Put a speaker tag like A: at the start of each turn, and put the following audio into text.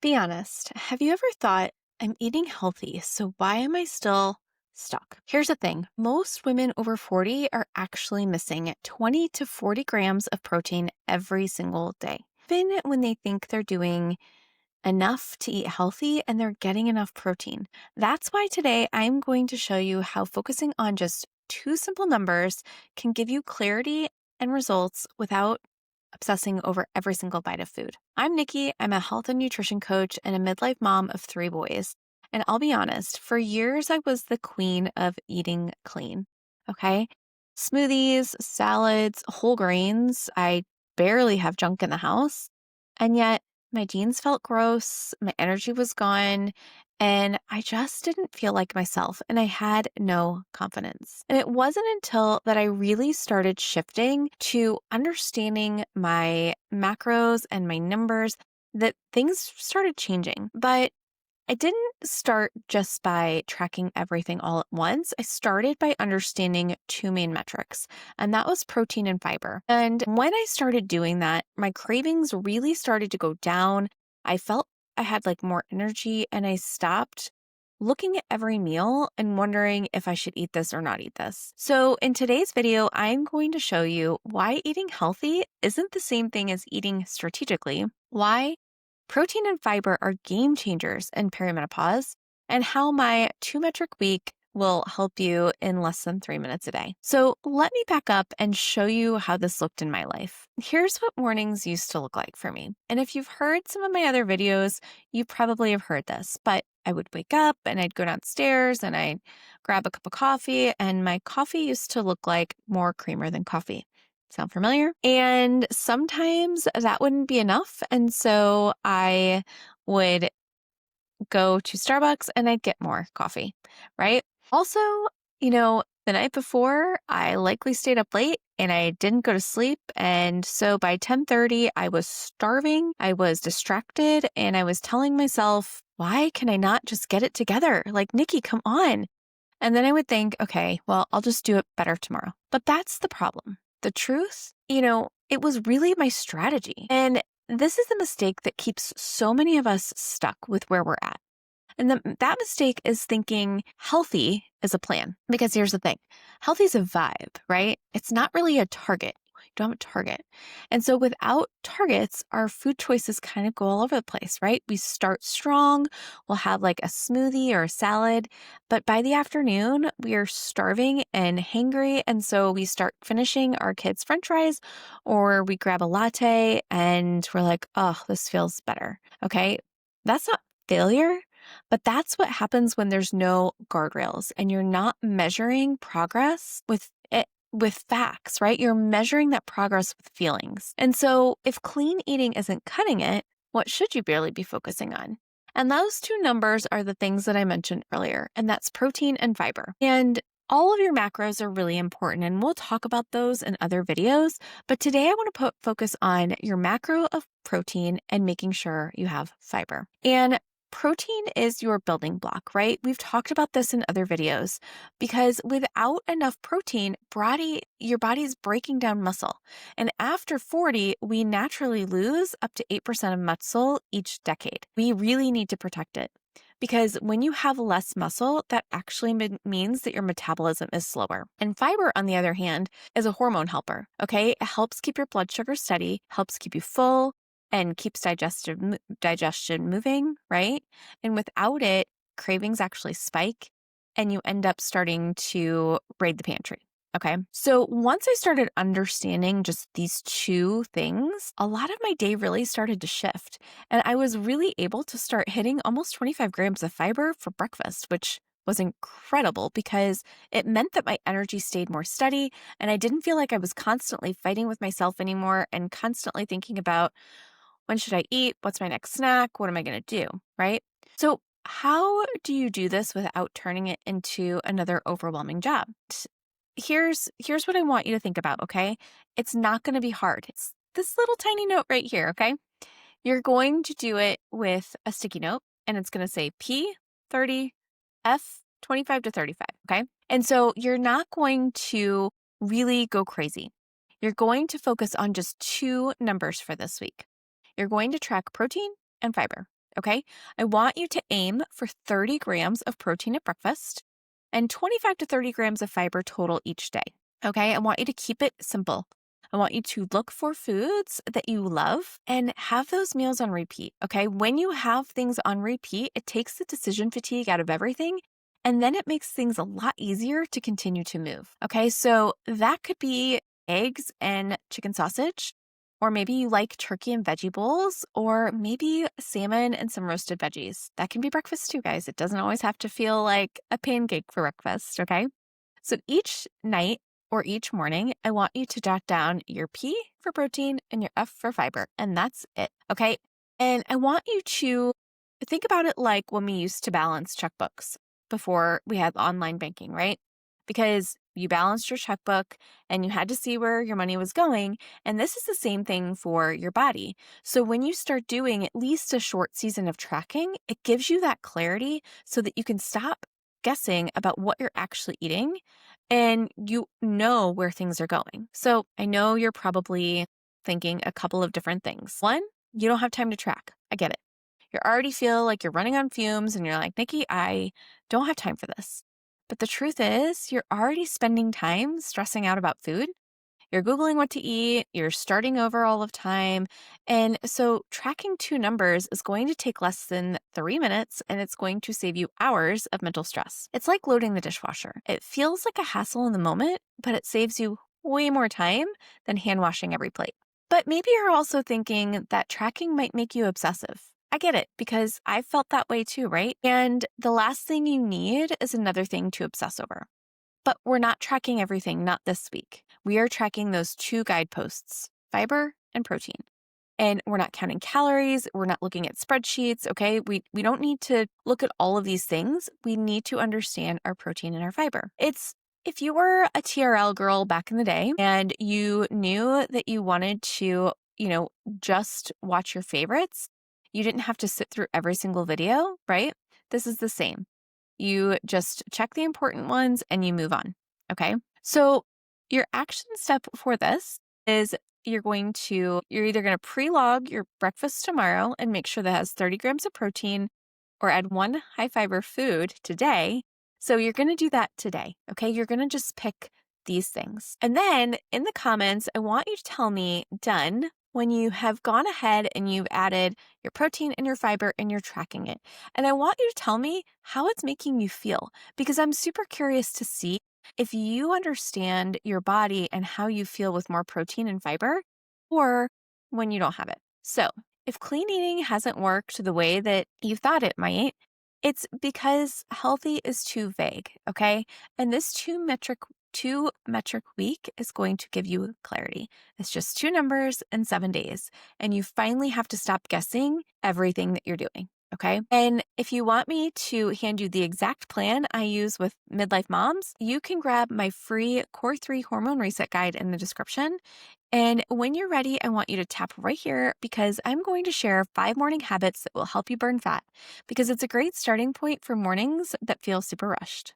A: Be honest, have you ever thought, I'm eating healthy, so why am I still stuck? Here's the thing, most women over 40 are actually missing 20 to 40 grams of protein every single day. Even when they think they're doing enough to eat healthy and they're getting enough protein. That's why today I'm going to show you how focusing on just two simple numbers can give you clarity and results without obsessing over every single bite of food. I'm Nikki. I'm a health and nutrition coach and a midlife mom of three boys. And I'll be honest, for years I was the queen of eating clean. Okay. Smoothies, salads, whole grains. I barely have junk in the house. And yet my jeans felt gross, my energy was gone, and I just didn't feel like myself, and I had no confidence. And it wasn't until that I really started shifting to understanding my macros and my numbers that things started changing. But I didn't start just by tracking everything all at once. I started by understanding two main metrics, and that was protein and fiber. And when I started doing that, my cravings really started to go down. I felt I had more energy, and I stopped looking at every meal and wondering if I should eat this or not eat this. So in today's video, I'm going to show you why eating healthy isn't the same thing as eating strategically, why protein and fiber are game changers in perimenopause, and how my 2 metric week will help you in less than 3 minutes a day. So let me back up and show you how this looked in my life. Here's what mornings used to look like for me. And if you've heard some of my other videos, you probably have heard this, but I would wake up and I'd go downstairs and I'd grab a cup of coffee, and my coffee used to look like more creamer than coffee. Sound familiar? And sometimes that wouldn't be enough. And so I would go to Starbucks and I'd get more coffee, right? Also, the night before, I likely stayed up late and I didn't go to sleep. And so by 10:30, I was starving, I was distracted, and I was telling myself, why can I not just get it together? Like, Nikki, come on. And then I would think, okay, well, I'll just do it better tomorrow. But that's the problem. The truth, it was really my strategy. And this is the mistake that keeps so many of us stuck with where we're at. And that mistake is thinking healthy is a plan. Because here's the thing, healthy is a vibe, right? It's not really a target. You don't have a target. And so without targets, our food choices kind of go all over the place, right? We start strong. We'll have a smoothie or a salad. But by the afternoon, we are starving and hangry. And so we start finishing our kids' French fries, or we grab a latte and we're like, oh, this feels better. Okay. That's not failure. But that's what happens when there's no guardrails and you're not measuring progress with facts, right? You're measuring that progress with feelings. And so if clean eating isn't cutting it, what should you really be focusing on? And those two numbers are the things that I mentioned earlier, and that's protein and fiber. And all of your macros are really important, and we'll talk about those in other videos. But today I want to focus on your macro of protein and making sure you have fiber. And protein is your building block, right? We've talked about this in other videos, because without enough protein, your body's breaking down muscle. And after 40, we naturally lose up to 8% of muscle each decade. We really need to protect it, because when you have less muscle, that actually means that your metabolism is slower. And fiber, on the other hand, is a hormone helper, okay? It helps keep your blood sugar steady, helps keep you full, and keeps digestion moving, right? And without it, cravings actually spike and you end up starting to raid the pantry. Okay. So once I started understanding just these two things, a lot of my day really started to shift. And I was really able to start hitting almost 25 grams of fiber for breakfast, which was incredible because it meant that my energy stayed more steady and I didn't feel like I was constantly fighting with myself anymore and constantly thinking about, when should I eat? What's my next snack? What am I going to do? Right? So how do you do this without turning it into another overwhelming job? Here's what I want you to think about, okay? It's not going to be hard. It's this little tiny note right here, okay? You're going to do it with a sticky note, and it's going to say P30, F25 to 35, okay? And so you're not going to really go crazy. You're going to focus on just two numbers for this week. You're going to track protein and fiber. Okay. I want you to aim for 30 grams of protein at breakfast and 25 to 30 grams of fiber total each day. Okay. I want you to keep it simple. I want you to look for foods that you love and have those meals on repeat. Okay. When you have things on repeat, it takes the decision fatigue out of everything. And then it makes things a lot easier to continue to move. Okay. So that could be eggs and chicken sausage, or maybe you like turkey and veggie bowls, or maybe salmon and some roasted veggies. That can be breakfast too, guys. It doesn't always have to feel like a pancake for breakfast. Okay. So each night, or each morning, I want you to jot down your P for protein and your F for fiber, and that's it, okay? And I want you to think about it like when we used to balance checkbooks before we had online banking, right? Because you balanced your checkbook and you had to see where your money was going, and this is the same thing for your body. So when you start doing at least a short season of tracking, it gives you that clarity so that you can stop guessing about what you're actually eating and you know where things are going. So I know you're probably thinking a couple of different things. One, you don't have time to track. I get it. You already feel like you're running on fumes and you're like, Nikki, I don't have time for this. But the truth is, you're already spending time stressing out about food. You're Googling what to eat, you're starting over all of time. And so tracking two numbers is going to take less than 3 minutes and it's going to save you hours of mental stress. It's like loading the dishwasher. It feels like a hassle in the moment, but it saves you way more time than hand washing every plate. But maybe you're also thinking that tracking might make you obsessive. I get it because I felt that way too, right? And the last thing you need is another thing to obsess over. But we're not tracking everything, not this week. We are tracking those two guideposts, fiber and protein. And we're not counting calories. We're not looking at spreadsheets, okay? We don't need to look at all of these things. We need to understand our protein and our fiber. It's if you were a TRL girl back in the day and you knew that you wanted to, just watch your favorites, you didn't have to sit through every single video, right? This is the same. You just check the important ones and you move on. Okay. So your action step for this is you're either going to pre-log your breakfast tomorrow and make sure that has 30 grams of protein or add one high fiber food today. So you're going to do that today. Okay. You're going to just pick these things. And then in the comments, I want you to tell me done when you have gone ahead and you've added your protein and your fiber and you're tracking it. And I want you to tell me how it's making you feel because I'm super curious to see if you understand your body and how you feel with more protein and fiber or when you don't have it. So if clean eating hasn't worked the way that you thought it might, it's because healthy is too vague, okay? And this two-metric week is going to give you clarity. It's just two numbers and 7 days. And you finally have to stop guessing everything that you're doing. Okay. And if you want me to hand you the exact plan I use with midlife moms, you can grab my free Core 3 hormone reset guide in the description. And when you're ready, I want you to tap right here because I'm going to share 5 morning habits that will help you burn fat because it's a great starting point for mornings that feel super rushed.